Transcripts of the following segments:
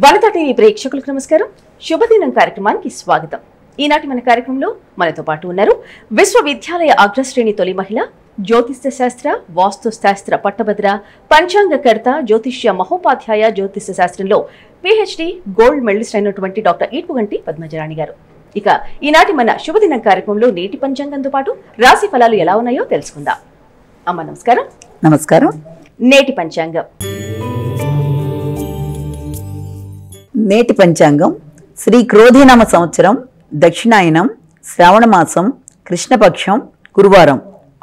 Vanitha TV ప్రేక్షకులకు నమస్కారం. శుభదినం కార్యక్రమానికి స్వాగతం. ఈనాటి మన కార్యక్రమంలో మనతో పాటు ఉన్నారు విశ్వవిద్యాలయ అగ్రశ్రేణి తొలి మహిళ, జ్యోతిష్య శాస్త్ర, వాస్తు శాస్త్ర పట్టభద్ర, పంచాంగకర్త, జ్యోతిష్య మహోపాధ్యాయ, జ్యోతిష్య శాస్త్రంలో పిహెచ్డి గోల్డ్ మెడలిస్ట్ అయినటువంటి డాక్టర్ ఈడ్పుగంటి పద్మజరాణి గారు. ఇక ఈనాటి మన శుభదినం కార్యక్రమంలో నేటి పంచాంగంతో పాటు రాశి ఫలాలు ఎలా ఉన్నాయో తెలుసుకుందాం. అమ్మ నమస్కారం. నమస్కారం. నేటి పంచాంగం. నేటి పంచాంగం శ్రీ క్రోధినామ సంవత్సరం, దక్షిణాయనం, శ్రావణ మాసం, కృష్ణపక్షం, గురువారం,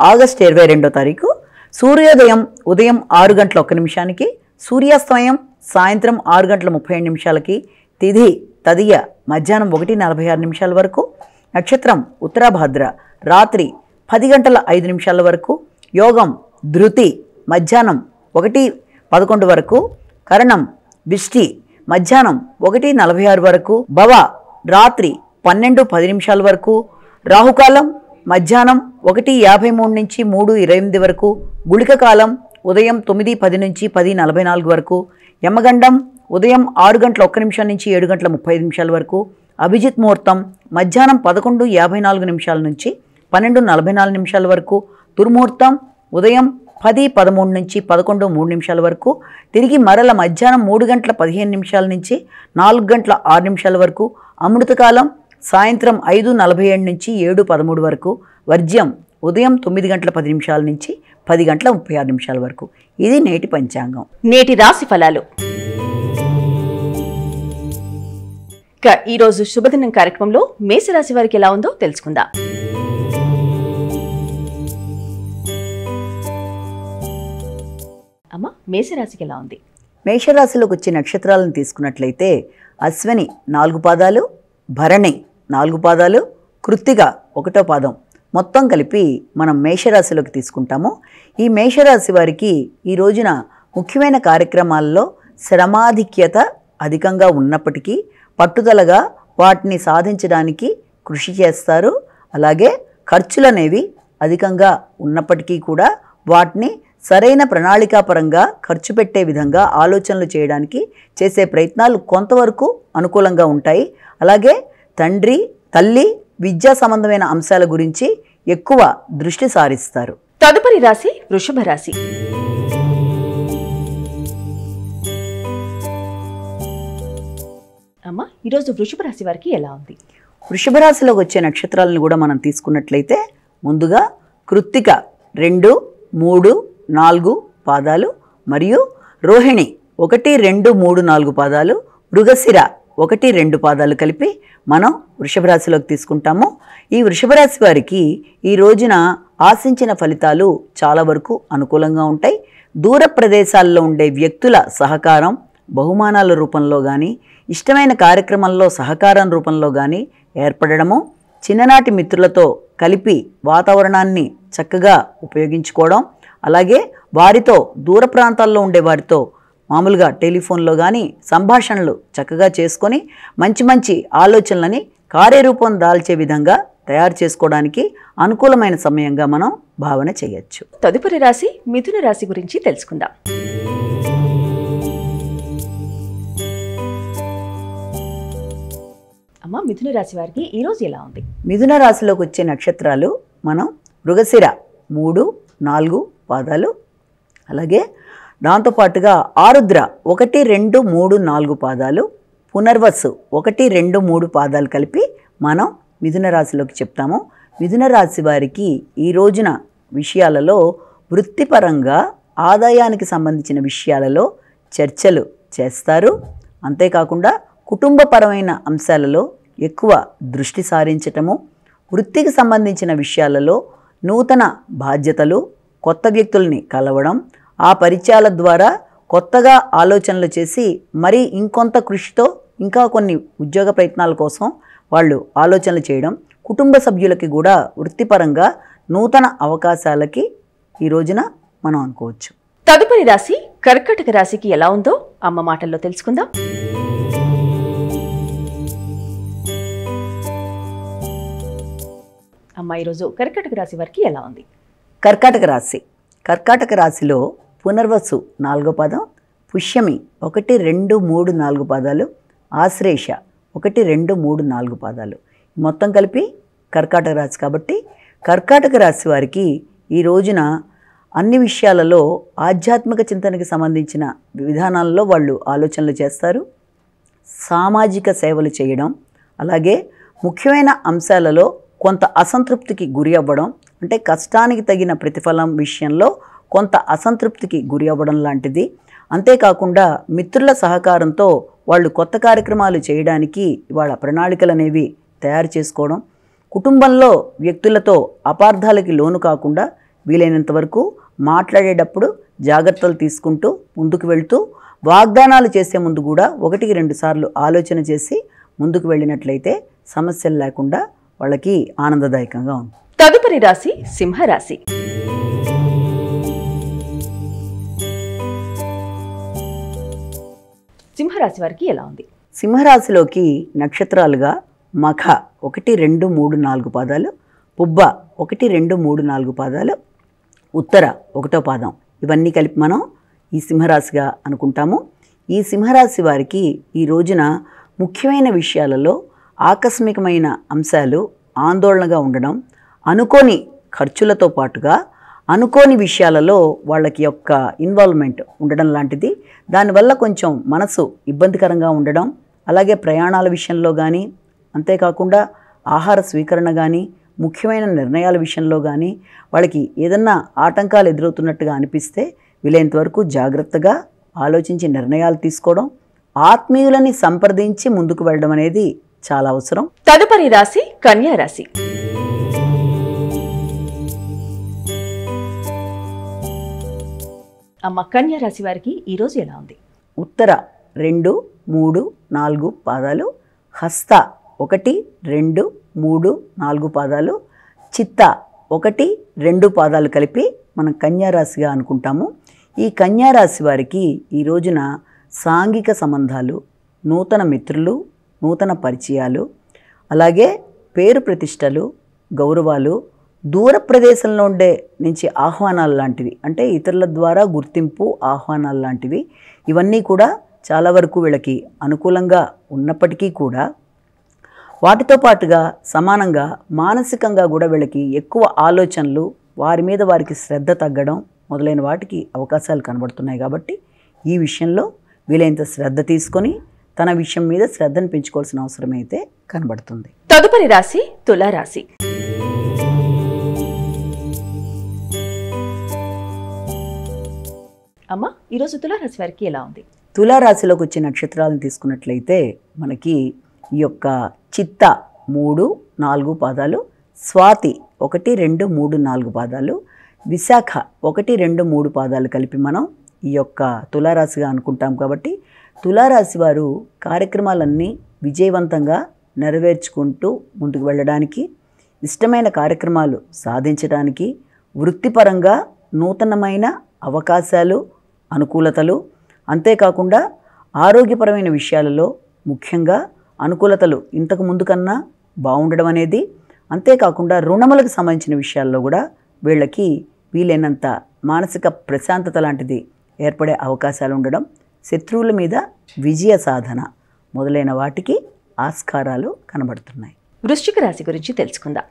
ఆగస్టు 22వ తారీఖు. సూర్యోదయం ఉదయం 6 గంటల 1 నిమిషానికి, సూర్యాస్తమయం సాయంత్రం 6 గంటల 37 నిమిషాలకి, తిథి తదియ మధ్యాహ్నం 1:46 నిమిషాల వరకు, నక్షత్రం ఉత్తరాభాద్ర రాత్రి 10 గంటల 5 నిమిషాల వరకు, యోగం ధృతి మధ్యాహ్నం 1:11 వరకు, కరణం విష్టి మధ్యాహ్నం 1:46 వరకు, భవ రాత్రి 12:10 నిమిషాల వరకు, రాహుకాలం మధ్యాహ్నం 1:53 నుంచి 3:28 వరకు, గుళిక కాలం ఉదయం 9:10 నుంచి 10:44 వరకు, యమగండం ఉదయం 6 గంటల 1 నిమిషం నుంచి 7 గంటల 35 నిమిషాల వరకు, అభిజిత్ ముహూర్తం మధ్యాహ్నం 11:54 నిమిషాల నుంచి 12:44 నిమిషాల వరకు, దుర్ముహూర్తం ఉదయం 10:13 నుంచి 11:03 నిమిషాల వరకు, తిరిగి మరల మధ్యాహ్నం 3 గంటల 15 నిమిషాల నుంచి 4 గంటల 6 నిమిషాల వరకు, అమృతకాలం సాయంత్రం 5:47 నుంచి 7:13 వరకు, వర్జ్యం ఉదయం 9 గంటల 10 నిమిషాల నుంచి 10 గంటల 36 నిమిషాల వరకు. ఇది నేటి పంచాంగం. నేటి రాశి ఫలాలు. ఇక ఈరోజు శుభదినం కార్యక్రమంలో మేషరాశి వారికి ఎలా ఉందో తెలుసుకుందాం. అమ్మ, మేషరాశికి ఎలా ఉంది? మేషరాశిలోకి వచ్చే నక్షత్రాలను తీసుకున్నట్లయితే అశ్విని 4 పాదాలు, భరణి 4 పాదాలు, కృత్తిక 1వ పాదం మొత్తం కలిపి మనం మేషరాశిలోకి తీసుకుంటాము. ఈ మేషరాశి వారికి ఈ రోజున ముఖ్యమైన కార్యక్రమాల్లో శ్రమాధిక్యత అధికంగా ఉన్నప్పటికీ పట్టుదలగా వాటిని సాధించడానికి కృషి చేస్తారు. అలాగే ఖర్చులు అనేవి అధికంగా ఉన్నప్పటికీ కూడా వాటిని సరైన ప్రణాళికాపరంగా ఖర్చు పెట్టే విధంగా ఆలోచనలు చేయడానికి చేసే ప్రయత్నాలు కొంతవరకు అనుకూలంగా ఉంటాయి. అలాగే తండ్రి, తల్లి విద్యా సంబంధమైన అంశాల గురించి ఎక్కువ దృష్టి సారిస్తారు. తదుపరి రాశి వృషభ రాశి. అమ్మ, ఈరోజు వృషభ రాశి వారికి ఎలా ఉంది? వృషభ రాశిలోకి వచ్చే నక్షత్రాలను కూడా మనం తీసుకున్నట్లయితే ముందుగా కృత్తిక 2, 3, 4 పాదాలు మరియు రోహిణి 1, 2, 3, 4 పాదాలు, మృగశిర 1, 2 పాదాలు కలిపి మనం వృషభ రాశిలోకి తీసుకుంటాము. ఈ వృషభ రాశి వారికి ఈ రోజున ఆశించిన ఫలితాలు చాలా వరకు అనుకూలంగా ఉంటాయి. దూర ప్రదేశాల్లో ఉండే వ్యక్తుల సహకారం బహుమానాల రూపంలో కానీ, ఇష్టమైన కార్యక్రమంలో సహకారం రూపంలో కానీ ఏర్పడము, చిన్ననాటి మిత్రులతో కలిపి వాతావరణాన్ని చక్కగా ఉపయోగించుకోవడం, అలాగే వారితో దూర ప్రాంతాల్లో ఉండే వారితో మామూలుగా టెలిఫోన్లో కానీ సంభాషణలు చక్కగా చేసుకొని మంచి మంచి ఆలోచనలని కార్యరూపం దాల్చే విధంగా తయారు చేసుకోవడానికి అనుకూలమైన సమయంగా మనం భావన చేయొచ్చు. తదుపరి రాశి మిథున రాశి గురించి తెలుసుకుందాం. అమ్మ, మిథున రాశి వారికి ఈరోజు ఎలా ఉంది? మిథున రాశిలోకి వచ్చే నక్షత్రాలు మనం మృగశిర 3, 4 పాదాలు, అలాగే దాంతోపాటుగా ఆరుద్ర 1, 2, 3, 4 పాదాలు, పునర్వసు 1, 2, 3 పాదాలు కలిపి మనం మిథున రాశిలోకి చెప్తాము. మిథున రాశి వారికి ఈ రోజున విషయాలలో వృత్తిపరంగా ఆదాయానికి సంబంధించిన విషయాలలో చర్చలు చేస్తారు. అంతేకాకుండా కుటుంబపరమైన అంశాలలో ఎక్కువ దృష్టి సారించటము, వృత్తికి సంబంధించిన విషయాలలో నూతన బాధ్యతలు, కొత్త వ్యక్తుల్ని కలవడం, ఆ పరిచయాల ద్వారా కొత్తగా ఆలోచనలు చేసి మరి ఇంకొంత కృషితో ఇంకా కొన్ని ఉద్యోగ ప్రయత్నాల కోసం వాళ్ళు ఆలోచనలు చేయడం, కుటుంబ సభ్యులకి కూడా వృత్తిపరంగా నూతన అవకాశాలకి ఈ రోజున మనం అనుకోవచ్చు. తదుపరి రాశి కర్కాటక రాశికి ఎలా ఉందో అమ్మ మాటల్లో తెలుసుకుందాం. అమ్మ, ఈరోజు కర్కాటక రాశి వారికి ఎలా ఉంది? కర్కాటక రాశి. కర్కాటక రాశిలో పునర్వసు 4వ పాదం, పుష్యమి 1, 2, 3, 4 పాదాలు, ఆశ్లేష 1, 2, 3, 4 పాదాలు, మొత్తం కలిపి కర్కాటక రాశి. కాబట్టి కర్కాటక రాశి వారికి ఈ రోజున అన్ని విషయాలలో ఆధ్యాత్మిక చింతనకి సంబంధించిన విధానాల్లో వాళ్ళు ఆలోచనలు చేస్తారు. సామాజిక సేవలు చేయడం, అలాగే ముఖ్యమైన అంశాలలో కొంత అసంతృప్తికి గురి అవ్వడం, అంటే కష్టానికి తగిన ప్రతిఫలం విషయంలో కొంత అసంతృప్తికి గురి అవ్వడం లాంటిది. అంతేకాకుండా మిత్రుల సహకారంతో వాళ్ళు కొత్త కార్యక్రమాలు చేయడానికి వాళ్ళ ప్రణాళికలు అనేవి తయారు చేసుకోవడం, కుటుంబంలో వ్యక్తులతో అపార్థాలకి లోను కాకుండా వీలైనంత వరకు మాట్లాడేటప్పుడు జాగ్రత్తలు తీసుకుంటూ ముందుకు వెళ్తూ వాగ్దానాలు చేసే ముందు కూడా 1-2 సార్లు ఆలోచన చేసి ముందుకు వెళ్ళినట్లయితే సమస్యలు లేకుండా వాళ్ళకి ఆనందదాయకంగా ఉంటుంది. తదుపరి రాశి సింహరాశి. సింహరాశి వారికి ఎలా ఉంది? సింహరాశిలోకి నక్షత్రాలుగా మఖ 1, 2, 3, 4 పాదాలు, పుబ్బ 1, 2, 3, 4 పాదాలు, ఉత్తర 1వ పాదం, ఇవన్నీ కలిపి మనం ఈ సింహరాశిగా అనుకుంటాము. ఈ సింహరాశి వారికి ఈ రోజున ముఖ్యమైన విషయాలలో ఆకస్మికమైన అంశాలు ఆందోళనగా ఉండడం, అనుకోని ఖర్చులతో పాటుగా అనుకోని విషయాలలో వాళ్ళకి యొక్క ఇన్వాల్వ్మెంట్ ఉండడం లాంటిది. దానివల్ల కొంచెం మనసు ఇబ్బందికరంగా ఉండడం, అలాగే ప్రయాణాల విషయంలో కానీ, అంతేకాకుండా ఆహార స్వీకరణ కానీ, ముఖ్యమైన నిర్ణయాల విషయంలో కానీ వాళ్ళకి ఏదన్నా ఆటంకాలు ఎదురవుతున్నట్టుగా అనిపిస్తే వీలైనంత వరకు జాగ్రత్తగా ఆలోచించి నిర్ణయాలు తీసుకోవడం, ఆత్మీయులని సంప్రదించి ముందుకు వెళ్ళడం అనేది చాలా అవసరం. తదుపరి రాశి కన్యా రాశి. అమ్మ, కన్యా రాశి వారికి ఈ రోజు ఎలా ఉంది? ఉత్తర 2, 3, 4 పాదాలు, హస్త 1, 2, 3, 4 పాదాలు, చిత్త 1, 2 పాదాలు కలిపి మనం కన్యారాశిగా అనుకుంటాము. ఈ కన్యారాశి వారికి ఈ రోజున సాంఘిక సంబంధాలు, నూతన మిత్రులు, నూతన పరిచయాలు, అలాగే పేరు ప్రతిష్టలు, గౌరవాలు, దూర ప్రదేశంలో ఉండే నుంచి ఆహ్వానాలు లాంటివి, అంటే ఇతరుల ద్వారా గుర్తింపు, ఆహ్వానాలు లాంటివి, ఇవన్నీ కూడా చాలా వరకు వీళ్ళకి అనుకూలంగా ఉన్నప్పటికీ కూడా వాటితో పాటుగా సమానంగా మానసికంగా కూడా వీళ్ళకి ఎక్కువ ఆలోచనలు, వారి మీద వారికి శ్రద్ధ తగ్గడం మొదలైన వాటికి అవకాశాలు కనబడుతున్నాయి. కాబట్టి ఈ విషయంలో వీలైనంత శ్రద్ధ తీసుకొని తన విషయం మీద శ్రద్ధను పెంచుకోవాల్సిన అవసరం అయితే కనబడుతుంది. తదుపరి రాశి తులారాశి. అమ్మ, ఈరోజు తులారాశి వారికి ఎలా ఉంది? తులారాశిలోకి వచ్చే నక్షత్రాలను తీసుకున్నట్లయితే మనకి ఈ యొక్క చిత్త 3, 4 పాదాలు, స్వాతి 1, 2, 3, 4 పాదాలు, విశాఖ 1, 2, 3 పాదాలు కలిపి మనం ఈ యొక్క తులారాశిగా అనుకుంటాం. కాబట్టి తులారాశి వారు కార్యక్రమాలన్నీ విజయవంతంగా నెరవేర్చుకుంటూ ముందుకు వెళ్ళడానికి, ఇష్టమైన కార్యక్రమాలు సాధించడానికి, వృత్తిపరంగా నూతనమైన అవకాశాలు, అనుకూలతలు, అంతేకాకుండా ఆరోగ్యపరమైన విషయాలలో ముఖ్యంగా అనుకూలతలు ఇంతకు ముందు కన్నా బాగుండడం అనేది, అంతేకాకుండా రుణములకు సంబంధించిన విషయాల్లో కూడా వీళ్ళకి వీలైనంత మానసిక ప్రశాంతత లాంటిది ఏర్పడే అవకాశాలు ఉండడం, శత్రువుల మీద విజయ సాధన మొదలైన వాటికి ఆస్కారాలు కనబడుతున్నాయి. వృశ్చిక రాశి గురించి తెలుసుకుందాం.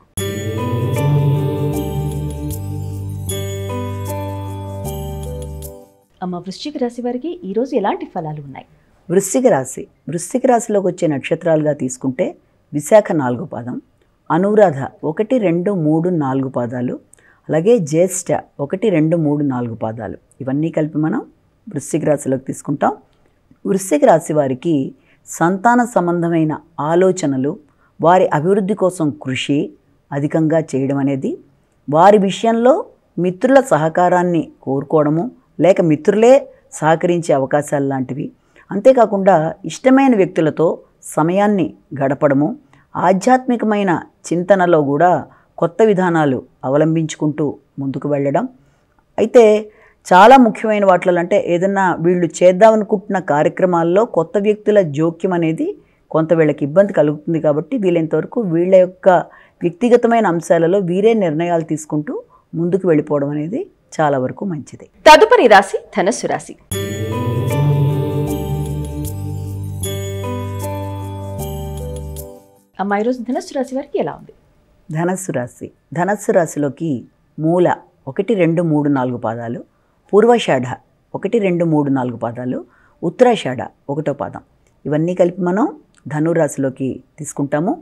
అమ్మ, వృశ్చిక రాశి వారికి ఈరోజు ఎలాంటి ఫలాలు ఉన్నాయి? వృశ్చిక రాశిలోకి వచ్చే నక్షత్రాలుగా తీసుకుంటే విశాఖ 4 పాదం, అనురాధ 1, 2, 3, 4 పాదాలు, అలాగే జ్యేష్ఠ 1, 2, 3, 4 పాదాలు, ఇవన్నీ కలిపి మనం వృశ్చిక రాశిలోకి తీసుకుంటాం. వృశ్చిక రాశి వారికి సంతాన సంబంధమైన ఆలోచనలు, వారి అభివృద్ధి కోసం కృషి అధికంగా చేయడం అనేది, వారి విషయంలో మిత్రుల సహకారాన్ని కోరుకోవడము, లేక మిత్రులే సహకరించే అవకాశాలు లాంటివి, అంతేకాకుండా ఇష్టమైన వ్యక్తులతో సమయాన్ని గడపడము, ఆధ్యాత్మికమైన చింతనలో కూడా కొత్త విధానాలు అవలంబించుకుంటూ ముందుకు వెళ్ళడం. అయితే చాలా ముఖ్యమైన వాటిలో అంటే ఏదన్నా వీళ్ళు చేద్దామనుకుంటున్న కార్యక్రమాల్లో కొత్త వ్యక్తుల జోక్యం అనేది కొంత వీళ్ళకి ఇబ్బంది కలుగుతుంది. కాబట్టి వీలైనంతవరకు వీళ్ళ యొక్క వ్యక్తిగతమైన అంశాలలో వీరే నిర్ణయాలు తీసుకుంటూ ముందుకు వెళ్ళిపోవడం అనేది చాలా వరకు మంచిది. తదుపరి రాశి ధనస్సు రాశి. అమ్మ ఈరోజు ధనస్సు రాశి వారికి ఎలా ఉంది? ధనస్సు రాశిలోకి మూల 1, 2, 3, 4 పాదాలు, పూర్వాషాఢ 1, 2, 3, 4 పాదాలు, ఉత్తరాషాఢ 1వ పాదం, ఇవన్నీ కలిపి మనం ధనురాశిలోకి తీసుకుంటాము.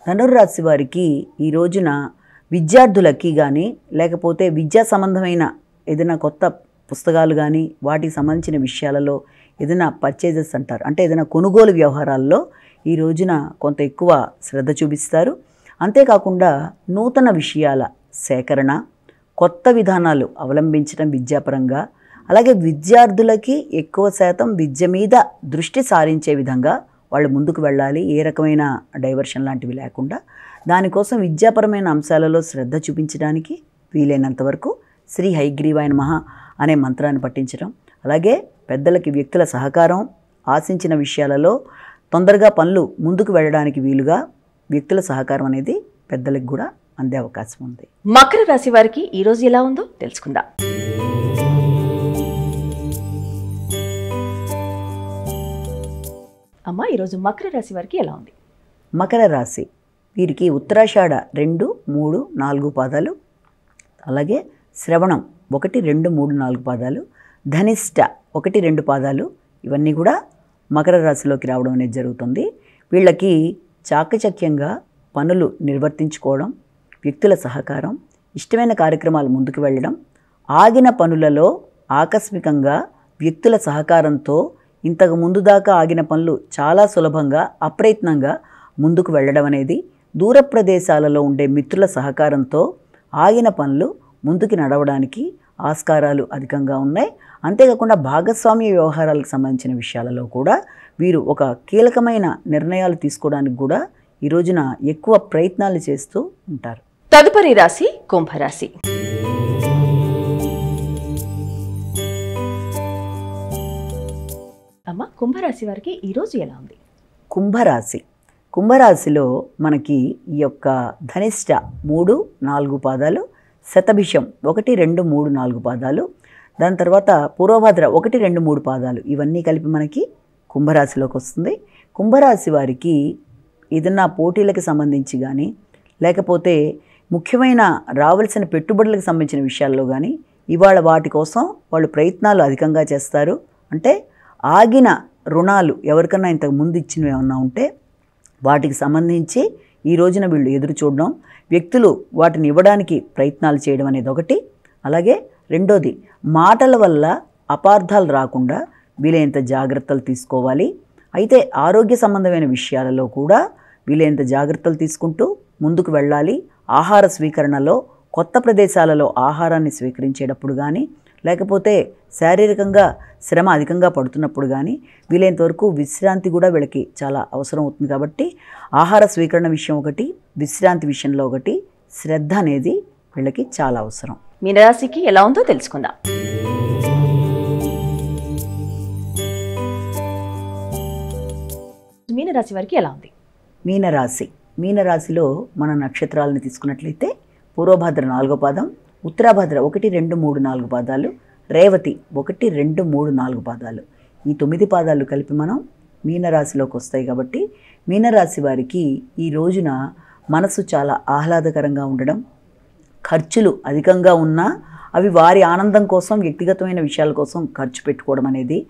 ధనుర్రాశి వారికి ఈ రోజున విద్యార్థులకి కానీ లేకపోతే విద్యా సంబంధమైన ఏదైనా కొత్త పుస్తకాలు కానీ వాటికి సంబంధించిన విషయాలలో ఏదైనా పర్చేజెస్ అంటారు, అంటే ఏదైనా కొనుగోలు వ్యవహారాల్లో ఈ రోజున కొంత ఎక్కువ శ్రద్ధ చూపిస్తారు. అంతేకాకుండా నూతన విషయాల సేకరణ, కొత్త విధానాలు అవలంబించడం విద్యాపరంగా, అలాగే విద్యార్థులకి ఎక్కువ శాతం విద్య మీద దృష్టి సారించే విధంగా వాళ్ళు ముందుకు వెళ్ళాలి, ఏ రకమైన డైవర్షన్ లాంటివి లేకుండా. దానికోసం విద్యాపరమైన అంశాలలో శ్రద్ధ చూపించడానికి వీలైనంత వరకు శ్రీ హయగ్రీవాయ నమః అనే మంత్రాన్ని పఠించడం, అలాగే పెద్దలకి వ్యక్తుల సహకారం, ఆశించిన విషయాలలో తొందరగా పనులు ముందుకు వెళ్ళడానికి వీలుగా వ్యక్తుల సహకారం అనేది పెద్దలకు కూడా అందే అవకాశం ఉంది. మకర రాశి వారికి ఈ రోజు ఎలా ఉందో తెలుసుకుందాం. అమ్మ ఈరోజు మకర రాశి వారికి ఎలా ఉంది? మకర రాశి వీరికి ఉత్తరాషాఢ 2, 3, 4 పాదాలు, అలాగే శ్రవణం 1, 2, 3, 4 పాదాలు, ధనిష్ట 1, 2 పాదాలు, ఇవన్నీ కూడా మకర రాశిలోకి రావడం అనేది జరుగుతుంది. వీళ్ళకి చాకచక్యంగా పనులు నిర్వర్తించుకోవడం, వ్యక్తుల సహకారం, ఇష్టమైన కార్యక్రమాలు ముందుకు వెళ్ళడం, ఆగిన పనులలో ఆకస్మికంగా వ్యక్తుల సహకారంతో ఇంతకు ముందు దాకా ఆగిన పనులు చాలా సులభంగా అప్రయత్నంగా ముందుకు వెళ్ళడం అనేది, దూర ప్రదేశాలలో ఉండే మిత్రుల సహకారంతో ఆగిన పనులు ముందుకు నడవడానికి ఆస్కారాలు అధికంగా ఉన్నాయి. అంతేకాకుండా భాగస్వామ్య వ్యవహారాలకు సంబంధించిన విషయాలలో కూడా వీరు ఒక కీలకమైన నిర్ణయాలు తీసుకోవడానికి కూడా ఈ రోజున ఎక్కువ ప్రయత్నాలు చేస్తూ ఉంటారు. తదుపరి రాశి కుంభరాశి. అమ్మ కుంభరాశి వారికి ఈరోజు ఎలా ఉంది? కుంభరాశిలో మనకి ఈ యొక్క ధనిష్ట 3, 4 పాదాలు, శతభిషం 1, 2, 3, 4 పాదాలు, దాని తర్వాత పూర్వభద్ర 1, 2, 3 పాదాలు, ఇవన్నీ కలిపి మనకి కుంభరాశిలోకి వస్తుంది. కుంభరాశి వారికి ఏదన్నా పోటీలకు సంబంధించి కానీ లేకపోతే ముఖ్యమైన రావాల్సిన పెట్టుబడులకు సంబంధించిన విషయాల్లో కానీ ఇవాళ వాటి కోసం వాళ్ళు ప్రయత్నాలు అధికంగా చేస్తారు. అంటే ఆగిన రుణాలు ఎవరికన్నా ఇంతకు ముందు ఇచ్చినవి ఏమన్నా ఉంటే వాటికి సంబంధించి ఈ రోజున వీళ్ళు ఎదురు చూడడం, వ్యక్తులు వాటిని ఇవ్వడానికి ప్రయత్నాలు చేయడం అనేది ఒకటి. అలాగే రెండోది, మాటల వల్ల అపార్థాలు రాకుండా వీలైనంత జాగ్రత్తలు తీసుకోవాలి. అయితే ఆరోగ్య సంబంధమైన విషయాలలో కూడా వీలైనంత జాగ్రత్తలు తీసుకుంటూ ముందుకు వెళ్ళాలి. ఆహార స్వీకరణలో కొత్త ప్రదేశాలలో ఆహారాన్ని స్వీకరించేటప్పుడు కానీ లేకపోతే శారీరకంగా శ్రమ అధికంగా పడుతున్నప్పుడు కానీ వీలైనంత వరకు విశ్రాంతి కూడా వీళ్ళకి చాలా అవసరం అవుతుంది. కాబట్టి ఆహార స్వీకరణ విషయం ఒకటి, విశ్రాంతి విషయంలో ఒకటి, శ్రద్ధ అనేది వీళ్ళకి చాలా అవసరం. మీనరాశికి ఎలా ఉందో తెలుసుకుందాం. మీనరాశి వారికి ఎలా ఉంది? మీనరాశిలో మన నక్షత్రాలను తీసుకున్నట్లయితే పూర్వభద్ర 4వ పాదం, ఉత్తరాభద్ర 1, 2, 3, 4 పాదాలు, రేవతి 1, 2, 3, 4 పాదాలు, ఈ 9 పాదాలు కలిపి మనం మీనరాశిలోకి వస్తాయి. కాబట్టి మీనరాశి వారికి ఈ రోజున మనసు చాలా ఆహ్లాదకరంగా ఉండడం, ఖర్చులు అధికంగా ఉన్నా అవి వారి ఆనందం కోసం వ్యక్తిగతమైన విషయాల కోసం ఖర్చు పెట్టుకోవడం అనేది,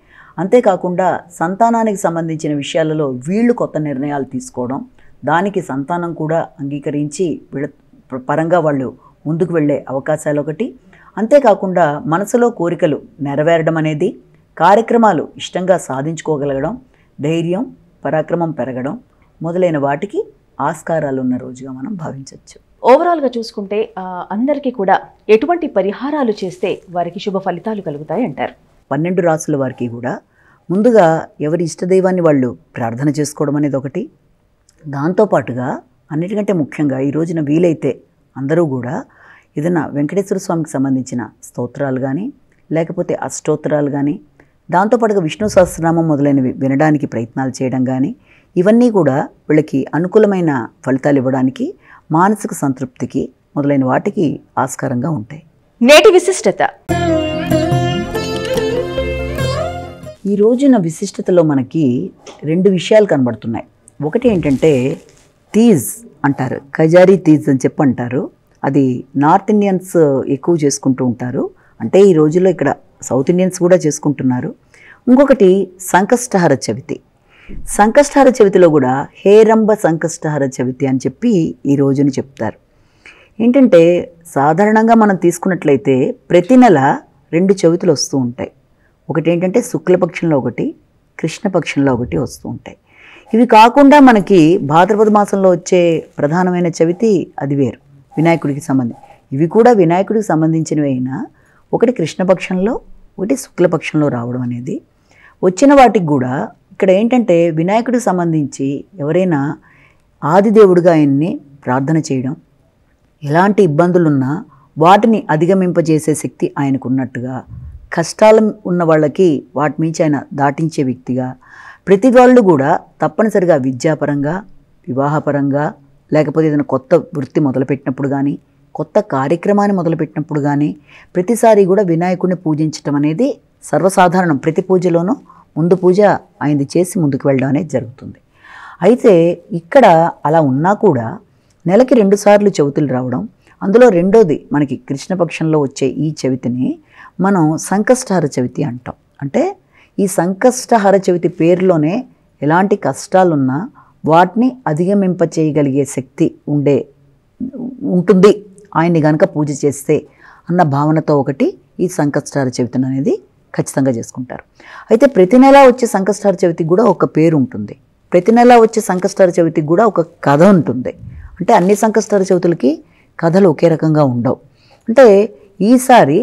అంతేకాకుండా సంతానానికి సంబంధించిన విషయాలలో వీళ్ళు కొత్త నిర్ణయాలు తీసుకోవడం, దానికి సంతానం కూడా అంగీకరించి వీళ్ళ పరంగా వాళ్ళు ముందుకు వెళ్ళే అవకాశాలు ఒకటి. అంతేకాకుండా మనసులో కోరికలు నెరవేరడం అనేది, కార్యక్రమాలు ఇష్టంగా సాధించుకోగలగడం, ధైర్యం పరాక్రమం పెరగడం మొదలైన వాటికి ఆస్కారాలు ఉన్న రోజుగా మనం భావించవచ్చు. ఓవరాల్గా చూసుకుంటే అందరికీ కూడా ఎటువంటి పరిహారాలు చేస్తే వారికి శుభ ఫలితాలు కలుగుతాయి అంటారు? 12 రాసుల వారికి కూడా ముందుగా ఎవరి ఇష్టదైవాన్ని వాళ్ళు ప్రార్థన చేసుకోవడం అనేది ఒకటి. దాంతోపాటుగా అన్నిటికంటే ముఖ్యంగా ఈ రోజున వీలైతే అందరూ కూడా ఏదైనా వెంకటేశ్వర స్వామికి సంబంధించిన స్తోత్రాలు కానీ లేకపోతే అష్టోత్తరాలు కానీ, దాంతోపాటుగా విష్ణు సహస్రనామం మొదలైనవి వినడానికి ప్రయత్నాలు చేయడం కానీ, ఇవన్నీ కూడా వీళ్ళకి అనుకూలమైన ఫలితాలు ఇవ్వడానికి, మానసిక సంతృప్తికి మొదలైన వాటికి ఆస్కారంగా ఉంటాయి. నేటి విశిష్టత. ఈ రోజున విశిష్టతలో మనకి 2 విషయాలు కనబడుతున్నాయి. ఒకటి ఏంటంటే తీజ్ అంటారు, కజారీ తీజ్ అని చెప్పి అంటారు. అది నార్త్ ఇండియన్స్ ఎక్కువ చేసుకుంటూ ఉంటారు. అంటే ఈ రోజుల్లో ఇక్కడ సౌత్ ఇండియన్స్ కూడా చేసుకుంటున్నారు. ఇంకొకటి సంకష్టహర చవితి. సంకష్టహర చవితిలో కూడా హేరంబ సంకష్టహర చవితి అని చెప్పి ఈ రోజుని చెప్తారు. ఏంటంటే సాధారణంగా మనం తీసుకున్నట్లయితే ప్రతి నెల 2 చవితులు వస్తూ ఉంటాయి. ఒకటి ఏంటంటే శుక్లపక్షంలో ఒకటి, కృష్ణపక్షంలో ఒకటి వస్తూ ఉంటాయి. ఇవి కాకుండా మనకి భాద్రపద మాసంలో వచ్చే ప్రధానమైన చవితి అది వేరు, వినాయకుడికి సంబంధించి. ఇవి కూడా వినాయకుడికి సంబంధించినవి అయినా ఒకటి కృష్ణపక్షంలో ఒకటి శుక్లపక్షంలో రావడం అనేది. వచ్చిన వాటికి కూడా ఇక్కడ ఏంటంటే వినాయకుడికి సంబంధించి ఎవరైనా ఆదిదేవుడిగా ఆయన్ని ప్రార్థన చేయడం, ఎలాంటి ఇబ్బందులున్నా వాటిని అధిగమింపజేసే శక్తి ఆయనకు ఉన్నట్టుగా, కష్టాలు ఉన్న వాళ్ళకి వాటి మించి ఆయన దాటించే వ్యక్తిగా, ప్రతి వాళ్ళు కూడా తప్పనిసరిగా విద్యాపరంగా, వివాహపరంగా, లేకపోతే ఏదైనా కొత్త వృత్తి మొదలుపెట్టినప్పుడు కానీ, కొత్త కార్యక్రమాన్ని మొదలుపెట్టినప్పుడు కానీ ప్రతిసారి కూడా వినాయకుడిని పూజించడం అనేది సర్వసాధారణం. ప్రతి పూజలోనూ ముందు పూజ ఆయనది చేసి ముందుకు వెళ్ళడం అనేది జరుగుతుంది. అయితే ఇక్కడ అలా ఉన్నా కూడా నెలకి 2 సార్లు చవితులు రావడం, అందులో రెండోది మనకి కృష్ణపక్షంలో వచ్చే ఈ చవితిని మనం సంకష్టహర చవితి అంటాం. అంటే ఈ సంకష్టహర చవితి పేరులోనే ఎలాంటి కష్టాలున్నా వాటిని అధిగమింప చేయగలిగే శక్తి ఉంటుంది ఆయన్ని కనుక పూజ చేస్తే అన్న భావనతో ఒకటి ఈ సంకష్టహర చవితిని అనేది ఖచ్చితంగా చేసుకుంటారు. అయితే ప్రతి నెల వచ్చే సంకష్టహర చవితికి కూడా ఒక పేరు ఉంటుంది. ప్రతి నెల వచ్చే సంకష్టహర చవితికి కూడా ఒక కథ ఉంటుంది. అంటే అన్ని సంకష్టహర చవితులకి కథలు ఒకే రకంగా ఉండవు. అంటే ఈసారి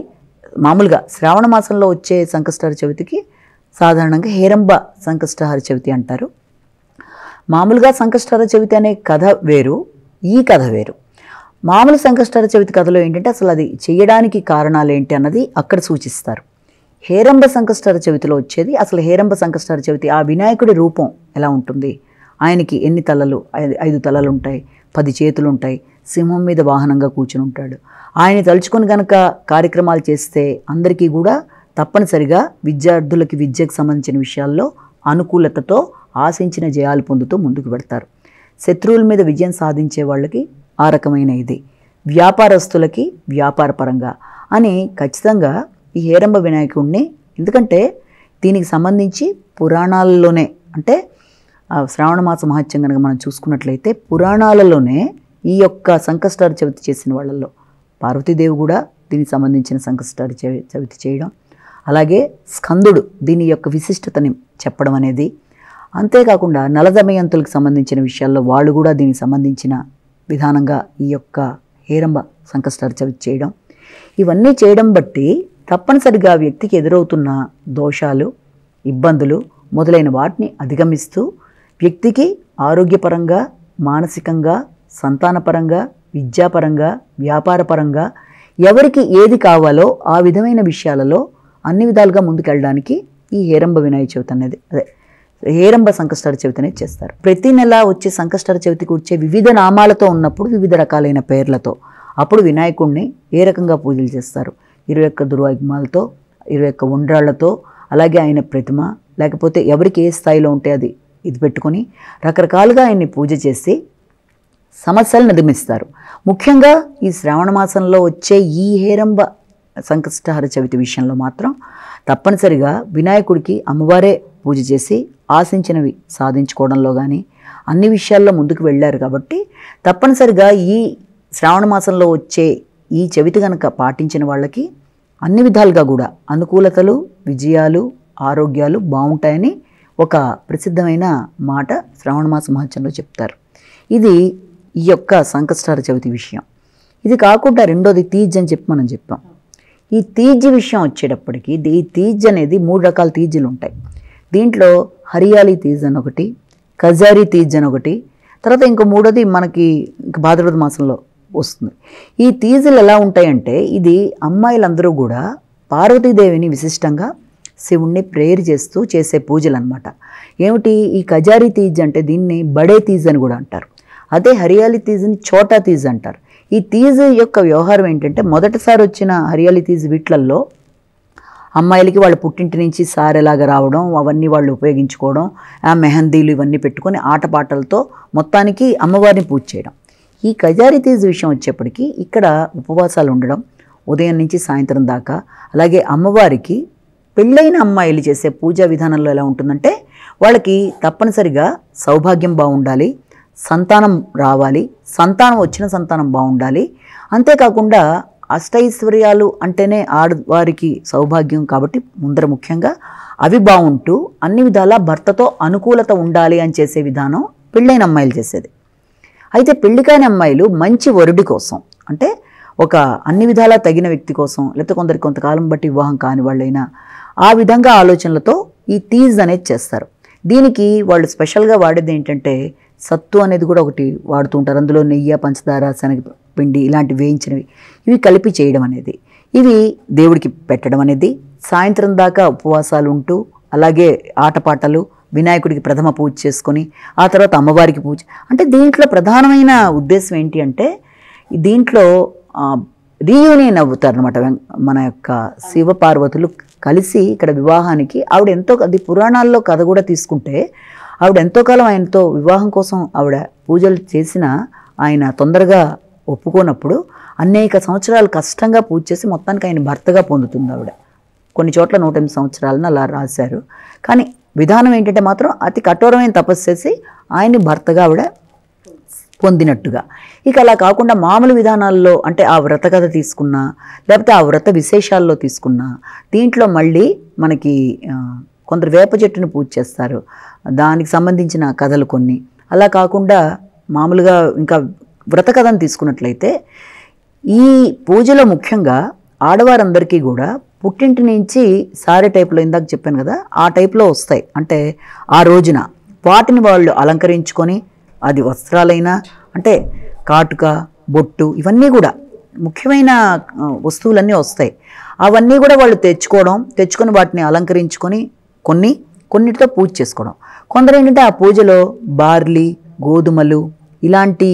మామూలుగా శ్రావణ మాసంలో వచ్చే సంకష్టహర చవితికి సాధారణంగా హేరంబ సంకష్టహర చవితి అంటారు. మామూలుగా సంకష్టహర చవితి అనే కథ వేరు, ఈ కథ వేరు. మామూలు సంకష్టహర చవితి కథలో ఏంటంటే అసలు అది చేయడానికి కారణాలు ఏంటి అన్నది అక్కడ సూచిస్తారు. హేరంబ సంకష్టహర చవితిలో వచ్చేది అసలు హేరంబ సంకష్టహర చవితి ఆ వినాయకుడి రూపం ఎలా ఉంటుంది, ఆయనకి ఎన్ని తలలు, 5 తలలు ఉంటాయి, 10 చేతులు ఉంటాయి, సింహం మీద వాహనంగా కూర్చుని ఉంటాడు. ఆయన తలుచుకొని కనుక కార్యక్రమాలు చేస్తే అందరికీ కూడా తప్పనిసరిగా విద్యార్థులకి విద్యకు సంబంధించిన విషయాల్లో అనుకూలతతో ఆశించిన జయాలు పొందుతూ ముందుకు పెడతారు. శత్రువుల మీద విజయం సాధించే వాళ్ళకి ఆ రకమైన ఇది, వ్యాపారస్తులకి వ్యాపారపరంగా అని ఖచ్చితంగా ఈ హేరంబ వినాయకుడిని, ఎందుకంటే దీనికి సంబంధించి పురాణాలలోనే, అంటే శ్రావణ మాస మహత్యం కనుక మనం చూసుకున్నట్లయితే పురాణాలలోనే ఈ యొక్క సంకష్టహర చవితి చేసిన వాళ్ళల్లో పార్వతీదేవి కూడా దీనికి సంబంధించిన సంకష్టహర చవితి చేయడం, అలాగే స్కందుడు దీని యొక్క విశిష్టతని చెప్పడం అనేది, అంతేకాకుండా నలదమయంతులకు సంబంధించిన విషయాల్లో వాళ్ళు కూడా దీనికి సంబంధించిన విధానంగా ఈ యొక్క హేరంబ సంకష్టహర చవితి చేయడం, ఇవన్నీ చేయడం బట్టి తప్పనిసరిగా వ్యక్తికి ఎదురవుతున్న దోషాలు, ఇబ్బందులు మొదలైన వాటిని అధిగమిస్తూ వ్యక్తికి ఆరోగ్యపరంగా, మానసికంగా, సంతానపరంగా, విద్యాపరంగా, వ్యాపారపరంగా ఎవరికి ఏది కావాలో ఆ విధమైన విషయాలలో అన్ని విధాలుగా ముందుకెళ్ళడానికి ఈ హేరంబ వినాయక చవితి అనేది, హేరంబ సంకష్టహర చవితి అనేది చేస్తారు. ప్రతి నెల వచ్చే సంకష్టహర చవితికి వచ్చే వివిధ నామాలతో ఉన్నప్పుడు వివిధ రకాలైన పేర్లతో అప్పుడు వినాయకుడిని ఏ రకంగా పూజలు చేస్తారు, 21 దుర్వాయుగ్మాలతో, 21 ఉండ్రాళ్లతో, అలాగే ఆయన ప్రతిమ, లేకపోతే ఎవరికి ఏ స్థాయిలో ఉంటే అది ఇది పెట్టుకొని రకరకాలుగా ఆయన్ని పూజ చేసి సమస్యలను అధిగమిస్తారు. ముఖ్యంగా ఈ శ్రావణ మాసంలో వచ్చే ఈ హేరంబ సంకష్టహర చవితి విషయంలో మాత్రం తప్పనిసరిగా వినాయకుడికి అమ్మవారే పూజ చేసి ఆశించినవి సాధించుకోవడంలో కానీ అన్ని విషయాల్లో ముందుకు వెళ్ళారు. కాబట్టి తప్పనిసరిగా ఈ శ్రావణ మాసంలో వచ్చే ఈ చవితి కనుక పాటించిన వాళ్ళకి అన్ని విధాలుగా కూడా అనుకూలతలు, విజయాలు, ఆరోగ్యాలు బాగుంటాయని ఒక ప్రసిద్ధమైన మాట శ్రావణ మాస మహత్యంలో చెప్తారు. ఇది ఈ యొక్క సంకష్టహర చవితి విషయం. ఇది కాకుండా రెండోది తీజ్ అని చెప్పి మనం చెప్పాం. ఈ తీజ్ విషయం వచ్చేటప్పటికి ఈ తీజ్ అనేది 3 రకాల తీజ్లు ఉంటాయి. దీంట్లో హరియాలి తీజ్ అని ఒకటి, కజారీ తీజ్ అని ఒకటి, తర్వాత ఇంకో మూడోది మనకి భాద్రపద మాసంలో వస్తుంది. ఈ తీజులు ఎలా ఉంటాయంటే ఇది అమ్మాయిలందరూ కూడా పార్వతీదేవిని విశిష్టంగా శివుణ్ణి ప్రేయర్ చేస్తూ చేసే పూజలు అనమాట. ఏమిటి ఈ కజారీ తీజ్ అంటే దీన్ని బడే తీజ్ అని కూడా అంటారు. అదే హరియాలి తీజ్ని చోటా తీజ్ అంటారు. ఈ తీజ్ యొక్క వ్యవహారం ఏంటంటే మొదటిసారి వచ్చిన హరియాలి తీజ్ వీట్లల్లో అమ్మాయిలకి వాళ్ళు పుట్టింటి నుంచి సారెలాగా రావడం, అవన్నీ వాళ్ళు ఉపయోగించుకోవడం, ఆ మెహందీలు ఇవన్నీ పెట్టుకొని ఆటపాటలతో మొత్తానికి అమ్మవారిని పూజ చేయడం. ఈ కజారి తీజ్ విషయం వచ్చేప్పటికీ ఇక్కడ ఉపవాసాలు ఉండడం ఉదయం నుంచి సాయంత్రం దాకా. అలాగే అమ్మవారికి పెళ్ళైన అమ్మాయిలు చేసే పూజా విధానంలో ఎలా ఉంటుందంటే, వాళ్ళకి తప్పనిసరిగా సౌభాగ్యం బాగుండాలి, సంతానం రావాలి, సంతానం వచ్చిన సంతానం బాగుండాలి. అంతేకాకుండా అష్టైశ్వర్యాలు అంటేనే ఆడవారికి సౌభాగ్యం కాబట్టి ముందర ముఖ్యంగా అవి బాగుంటూ అన్ని విధాలా భర్తతో అనుకూలత ఉండాలి అని చేసే విధానం పెళ్ళైన అమ్మాయిలు చేసేది. అయితే పెళ్ళికాని అమ్మాయిలు మంచి వరుడి కోసం, అంటే ఒక అన్ని విధాలా తగిన వ్యక్తి కోసం, లేకపోతే కొందరికి కొంతకాలం బట్టి వివాహం కాని వాళ్ళైనా ఆ విధంగా ఆలోచనలతో ఈ తీజ్ అనేది చేస్తారు. దీనికి వాళ్ళు స్పెషల్గా వాడేది ఏంటంటే సత్తు అనేది కూడా ఒకటి వాడుతూ ఉంటారు. అందులో నెయ్యి, పంచదార, శనగపిండి ఇలాంటి వేయించినవి ఇవి కలిపి చేయడం అనేది, ఇవి దేవుడికి పెట్టడం అనేది, సాయంత్రం దాకా ఉపవాసాలు ఉంటూ అలాగే ఆటపాటలు, వినాయకుడికి ప్రథమ పూజ చేసుకొని ఆ తర్వాత అమ్మవారికి పూజ. అంటే దీంట్లో ప్రధానమైన ఉద్దేశం ఏంటి అంటే దీంట్లో రీయూనియన్ అవుతారు అనమాట. మన యొక్క శివపార్వతులు కలిసి ఇక్కడ వివాహానికి ఆవిడ ఎంతో, అది పురాణాల్లో కథ కూడా తీసుకుంటే ఆవిడ ఎంతో కాలం ఆయనతో వివాహం కోసం ఆవిడ పూజలు చేసినా ఆయన తొందరగా ఒప్పుకోనప్పుడు అనేక సంవత్సరాలు కష్టంగా పూజ చేసి మొత్తానికి ఆయన భర్తగా పొందుతుంది ఆవిడ. కొన్ని చోట్ల 108 సంవత్సరాలను అలా రాశారు. కానీ విధానం ఏంటంటే మాత్రం అతి కఠోరమైన తపస్సు చేసి ఆయన్ని భర్తగా ఆవిడ పొందినట్టుగా. ఇక అలా కాకుండా మామూలు విధానాల్లో అంటే ఆ వ్రత కథ తీసుకున్నా లేకపోతే ఆ వ్రత విశేషాల్లో తీసుకున్నా దీంట్లో మళ్ళీ మనకి కొందరు వేప చెట్టుని పూజ చేస్తారు, దానికి సంబంధించిన కథలు కొన్ని. అలా కాకుండా మామూలుగా ఇంకా వ్రత కథను తీసుకున్నట్లయితే ఈ పూజలో ముఖ్యంగా ఆడవారందరికీ కూడా పుట్టింటి నుంచి సారీ టైప్లో ఇందాక చెప్పాను కదా ఆ టైప్లో వస్తాయి. అంటే ఆ రోజున వాటిని వాళ్ళు అలంకరించుకొని, అది వస్త్రాలైనా అంటే కాటుక, బొట్టు ఇవన్నీ కూడా ముఖ్యమైన వస్తువులన్నీ వస్తాయి. అవన్నీ కూడా వాళ్ళు తెచ్చుకొని వాటిని అలంకరించుకొని కొన్నిటితో పూజ చేసుకోవడం. కొందరు ఏంటంటే ఆ పూజలో బార్లీ, గోధుమలు ఇలాంటి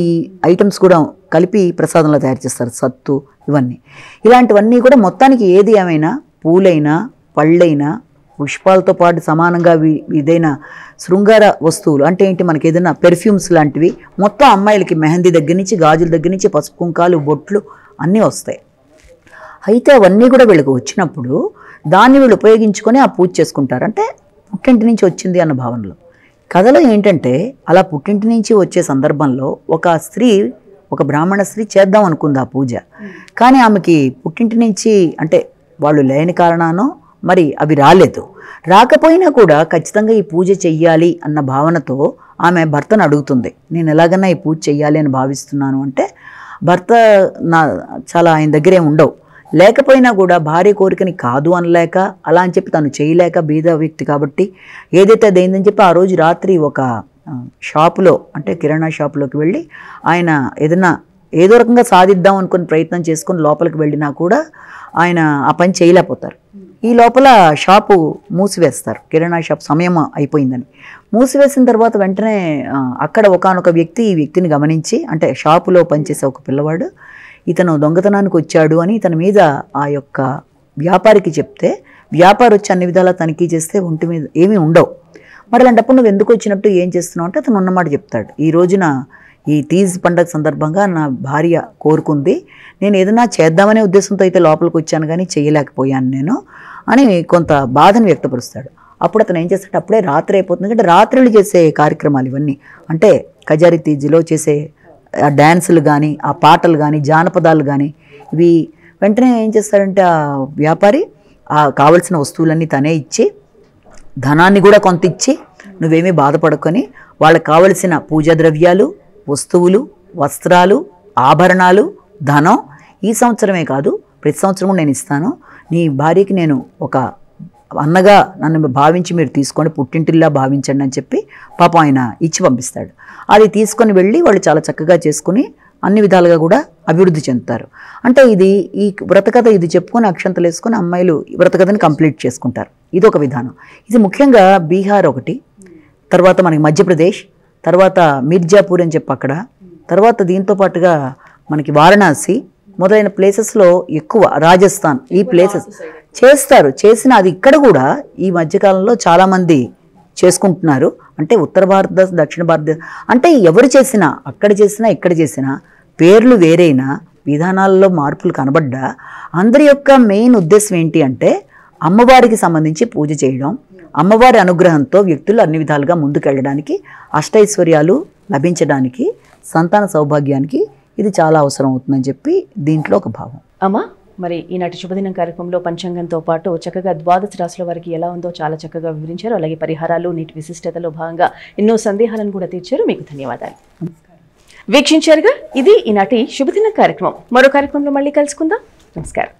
ఐటమ్స్ కూడా కలిపి ప్రసాదంలో తయారు చేస్తారు, సత్తు ఇవన్నీ. ఇలాంటివన్నీ కూడా మొత్తానికి ఏది ఏమైనా పూలైనా పళ్ళైనా పుష్పాలతో పాటు సమానంగా ఏదైనా శృంగార వస్తువులు అంటే ఏంటి, మనకి ఏదైనా పెర్ఫ్యూమ్స్ లాంటివి మొత్తం అమ్మాయిలకి మెహందీ దగ్గర నుంచి, గాజుల దగ్గర నుంచి, పసుపు కుంకాలు, బొట్లు అన్నీ వస్తాయి. అయితే అవన్నీ కూడా వీళ్ళకి వచ్చినప్పుడు దాన్ని వీళ్ళు ఉపయోగించుకొని ఆ పూజ చేసుకుంటారు. అంటే పుట్టింటి నుంచి వచ్చింది అన్న భావనలో. కథలో ఏంటంటే అలా పుట్టింటి నుంచి వచ్చే సందర్భంలో ఒక బ్రాహ్మణ స్త్రీ చేద్దాం అనుకుంది ఆ పూజ. కానీ ఆమెకి పుట్టింటి నుంచి అంటే వాళ్ళు లేని కారణానో మరి అవి రాకపోయినా కూడా ఖచ్చితంగా ఈ పూజ చెయ్యాలి అన్న భావనతో ఆమె భర్తను అడుగుతుంది, నేను ఎలాగన్నా ఈ పూజ చెయ్యాలి అని భావిస్తున్నాను. అంటే భర్త చాలా ఆయన దగ్గరే ఉండవు, లేకపోయినా కూడా భార్య కోరికని కాదు అనలేక అలా అని చెప్పి తను చేయలేక బీద వ్యక్తి కాబట్టి ఏదైతే అదైందని చెప్పి ఆ రోజు రాత్రి ఒక షాపులో అంటే కిరాణా షాపులోకి వెళ్ళి ఆయన ఏదో రకంగా సాధిద్దాం అనుకుని ప్రయత్నం చేసుకొని లోపలికి వెళ్ళినా కూడా ఆయన ఆ పని చేయలేకపోతారు. ఈ లోపల షాపు మూసివేస్తారు, కిరాణా షాప్ సమయం అయిపోయిందని. మూసివేసిన తర్వాత వెంటనే అక్కడ ఒకానొక వ్యక్తి ఈ వ్యక్తిని గమనించి, అంటే షాపులో పనిచేసే ఒక పిల్లవాడు ఇతను దొంగతనానికి వచ్చాడు అని ఇతని మీద ఆ యొక్క వ్యాపారికి చెప్తే, వ్యాపారి వచ్చి అన్ని విధాలా తనిఖీ చేస్తే ఒంటి మీద ఏమీ ఉండవు. మరి అలాంటప్పుడు నువ్వు ఎందుకు వచ్చినట్టు, ఏం చేస్తున్నావు అంటే అతను ఉన్నమాట చెప్తాడు. ఈ రోజున ఈ తీజ్ పండగ సందర్భంగా నా భార్య కోరుకుంది, నేను ఏదైనా చేద్దామనే ఉద్దేశంతో అయితే లోపలికి వచ్చాను కానీ చేయలేకపోయాను నేను అని కొంత బాధను వ్యక్తపరుస్తాడు. అప్పుడు అతను ఏం చేస్తాడు, అప్పుడే రాత్రి అయిపోతుంది, అంటే రాత్రులు చేసే కార్యక్రమాలు ఇవన్నీ, అంటే కజారి తీజ్లో చేసే ఆ డ్యాన్సులు కానీ, ఆ పాటలు కానీ, జానపదాలు కానీ, ఇవి వెంటనే ఏం చేస్తాడంటే ఆ వ్యాపారి ఆ కావలసిన వస్తువులన్నీ తనే ఇచ్చి, ధనాన్ని కూడా కొంత ఇచ్చి, నువ్వేమీ బాధపడుకొని వాళ్ళకి కావలసిన పూజా ద్రవ్యాలు, వస్తువులు, వస్త్రాలు, ఆభరణాలు, ధనం ఈ సంవత్సరమే కాదు ప్రతి సంవత్సరము నేను ఇస్తాను, నీ భార్యకి నేను ఒక అన్నగా నన్ను భావించి మీరు తీసుకొని పుట్టింటిల్లా భావించండి అని చెప్పి పాపం ఆయన ఇచ్చి పంపిస్తాడు. అది తీసుకొని వెళ్ళి వాళ్ళు చాలా చక్కగా చేసుకుని అన్ని విధాలుగా కూడా అభివృద్ధి చెందుతారు. అంటే ఈ వ్రతకథ ఇది చెప్పుకొని అక్షంతలు వేసుకొని అమ్మాయిలు వ్రతకథని కంప్లీట్ చేసుకుంటారు. ఇది ఒక విధానం. ఇది ముఖ్యంగా బీహార్ ఒకటి, తర్వాత మనకి మధ్యప్రదేశ్, తర్వాత మిర్జాపూర్ అని చెప్పి అక్కడ, తర్వాత దీంతో పాటుగా మనకి వారణాసి మొదలైన ప్లేసెస్లో ఎక్కువ, రాజస్థాన్, ఈ ప్లేసెస్ చేస్తారు. చేసిన అది ఇక్కడ కూడా ఈ మధ్యకాలంలో చాలామంది చేసుకుంటున్నారు. అంటే ఉత్తర భారతదేశ దక్షిణ భారతదేశం అంటే ఎవరు చేసినా, అక్కడ చేసినా ఇక్కడ చేసినా, పేర్లు వేరైనా, విధానాల్లో మార్పులు కనబడ్డా అందరి యొక్క మెయిన్ ఉద్దేశం ఏంటి అంటే అమ్మవారికి సంబంధించి పూజ చేయడం, అమ్మవారి అనుగ్రహంతో వ్యక్తులు అన్ని విధాలుగా ముందుకెళ్ళడానికి, అష్టైశ్వర్యాలు లభించడానికి, సంతాన సౌభాగ్యానికి ఇది చాలా అవసరం అవుతుందని చెప్పి దీంట్లో ఒక భావం. అమ్మా, మరి ఈనాటి శుభదినం కార్యక్రమంలో పంచాంగంతో పాటు చక్కగా ద్వాదశ రాశుల వారికి ఎలా ఉందో చాలా చక్కగా వివరించారు. అలాగే పరిహారాలు, నీటి విశిష్టతలో భాగంగా ఎన్నో సందేహాలను కూడా తీర్చారు. మీకు ధన్యవాదాలు. వీక్షించారుగా, ఇది ఈనాటి శుభదినం కార్యక్రమం. మరో కార్యక్రమంలో మళ్ళీ కలుసుకుందాం. నమస్కారం.